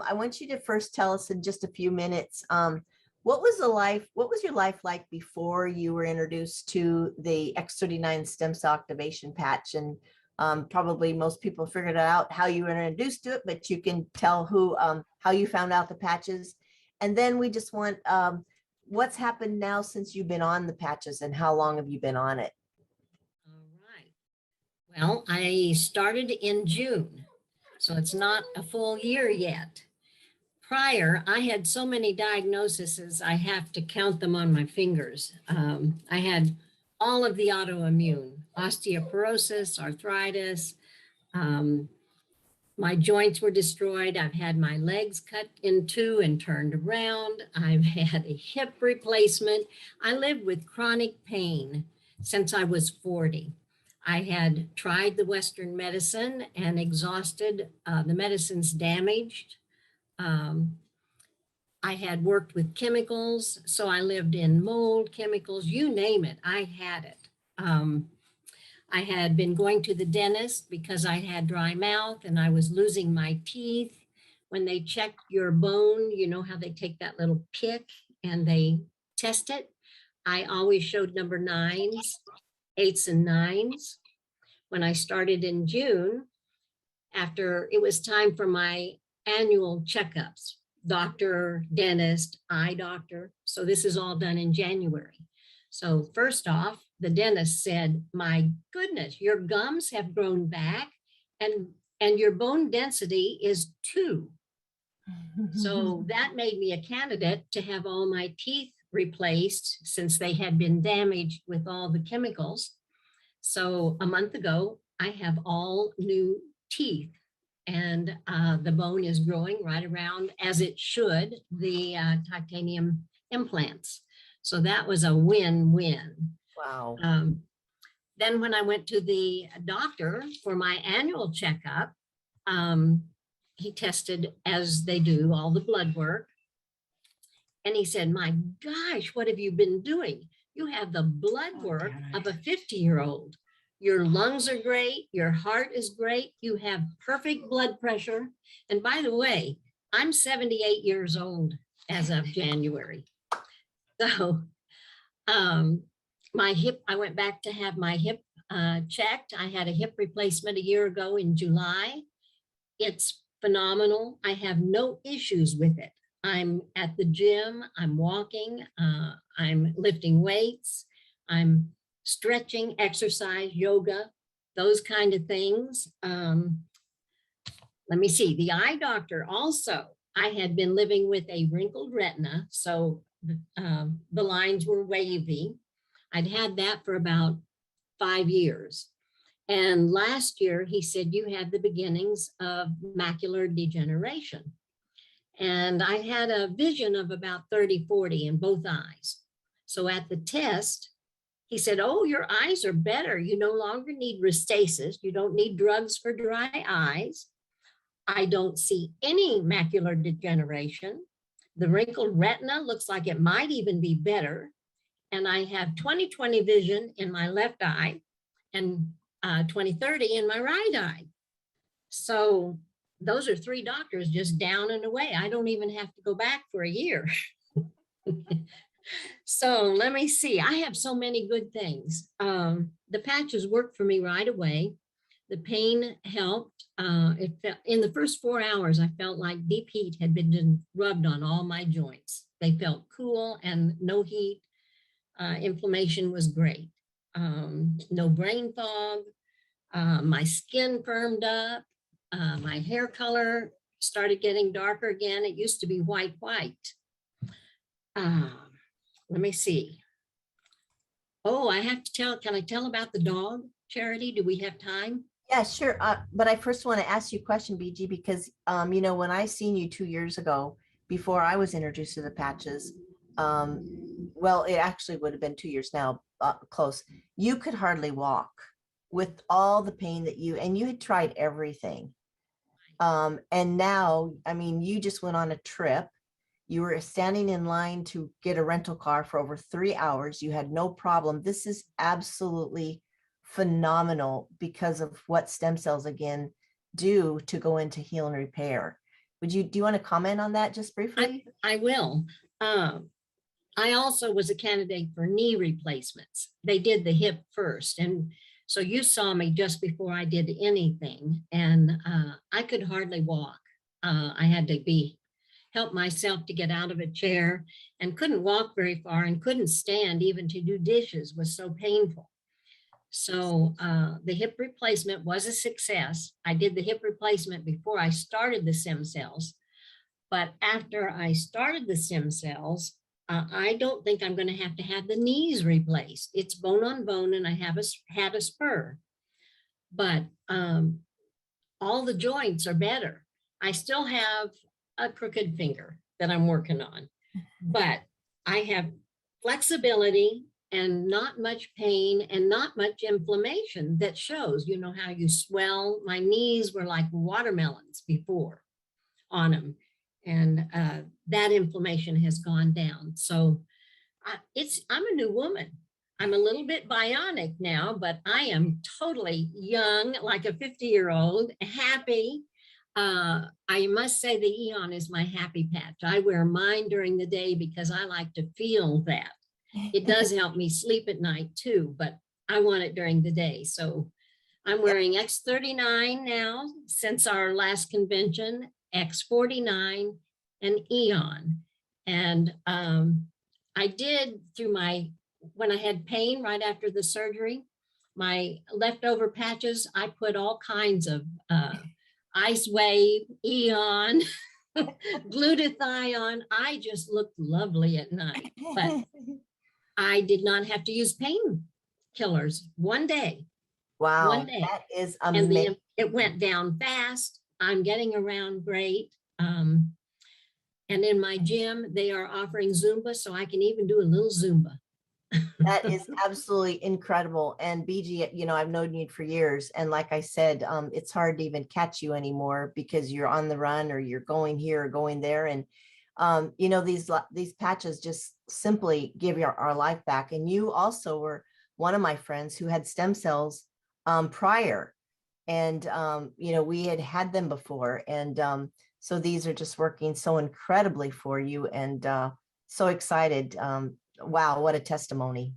I want you to first tell us in just a few minutes, what was your life like before you were introduced to the X39 stem cell activation patch? And probably most people figured out how you were introduced to it, but you can tell how you found out the patches. And then we just want what's happened now since you've been on the patches and how long have you been on it? All right. Well, I started in June, so it's not a full year yet. Prior, I had so many diagnoses, I have to count them on my fingers. I had all of the autoimmune, osteoporosis, arthritis. Um, my joints were destroyed. I've had my legs cut in two and turned around. I've had a hip replacement. I lived with chronic pain since I was 40. I had tried the Western medicine and exhausted. The medicine's damaged. I had worked with chemicals, so I lived in mold, chemicals, you name it, I had it. I had been going to the dentist because I had dry mouth and I was losing my teeth. When they check your bone, you know how they take that little pick and they test it? I always showed number 9s, 8s, and 9s. When I started in June, after it was time for my annual checkups, doctor, dentist, eye doctor. So this is all done in January. So first off, the dentist said, my goodness, your gums have grown back and your bone density is 2. So that made me a candidate to have all my teeth replaced since they had been damaged with all the chemicals. So a month ago, I have all new teeth and the bone is growing right around as it should, the titanium implants. So that was a win-win. Wow. Then when I went to the doctor for my annual checkup, he tested, as they do, all the blood work. And he said, my gosh, what have you been doing? You have the blood work of a 50-year-old. Your lungs are great. Your heart is great. You have perfect blood pressure. And by the way, I'm 78 years old as of January. So my hip, I went back to have my hip checked. I had a hip replacement a year ago in July. It's phenomenal. I have no issues with it. I'm at the gym, I'm walking, I'm lifting weights, I'm stretching, exercise, yoga, those kind of things. Let me see, the eye doctor also, I had been living with a wrinkled retina, so the lines were wavy. I'd had that for about 5 years. And last year he said, you have the beginnings of macular degeneration. And I had a vision of about 30/40 in both eyes. So at the test, he said, oh, your eyes are better. You no longer need Restasis. You don't need drugs for dry eyes. I don't see any macular degeneration. The wrinkled retina looks like it might even be better. And I have 20/20 vision in my left eye and 20/30 in my right eye. So those are 3 doctors just down and away. I don't even have to go back for a year. So let me see. I have so many good things. The patches worked for me right away. The pain helped. It felt, in the first 4 hours, I felt like deep heat had been rubbed on all my joints. They felt cool and no heat. Inflammation was great. No brain fog. My skin firmed up. My hair color started getting darker again. It used to be white. Let me see. Oh, I have to tell, can I tell about the dog, Charity? Do we have time? Yeah, sure. But I first want to ask you a question, BG, because, when I seen you 2 years ago, before I was introduced to the patches, well, it actually would have been 2 years now, close. You could hardly walk with all the pain that and you had tried everything. And now, you just went on a trip. You were standing in line to get a rental car for over 3 hours. You had no problem. This is absolutely phenomenal because of what stem cells again do to go into heal and repair. do you want to comment on that just briefly? I will. Um, I also was a candidate for knee replacements. They did the hip first. And so you saw me just before I did anything, and I could hardly walk. I had to help myself to get out of a chair, and couldn't walk very far, and couldn't stand even to do dishes, was so painful. So the hip replacement was a success. I did the hip replacement before I started the stem cells. But after I started the stem cells, I don't think I'm going to have the knees replaced. It's bone on bone, and I had a spur. But all the joints are better. I still have a crooked finger that I'm working on, but I have flexibility and not much pain and not much inflammation that shows. You know how you swell? My knees were like watermelons before on them, and that inflammation has gone down. So I'm a new woman. I'm a little bit bionic now, but I am totally young, like a 50-year-old, happy. I must say the Eon is my happy patch. I wear mine during the day because I like to feel that. It does help me sleep at night too, but I want it during the day. So I'm wearing X39 now since our last convention, X49, and Eon. And I did when I had pain right after the surgery, my leftover patches, I put all kinds of Ice Wave, Eon, glutathione. I just looked lovely at night, but I did not have to use painkillers one day. Wow, One day. that is And amazing. it went down fast. I'm getting around great. And in my gym, they are offering Zumba, so I can even do a little Zumba. That is absolutely incredible. And BG, you know, I've known you for years. And like I said, it's hard to even catch you anymore because you're on the run or you're going here or going there. And, you know, these patches just simply give our life back. And you also were one of my friends who had stem cells prior. And, you know, we had them before. And so these are just working so incredibly for you, and so excited. Wow, what a testimony.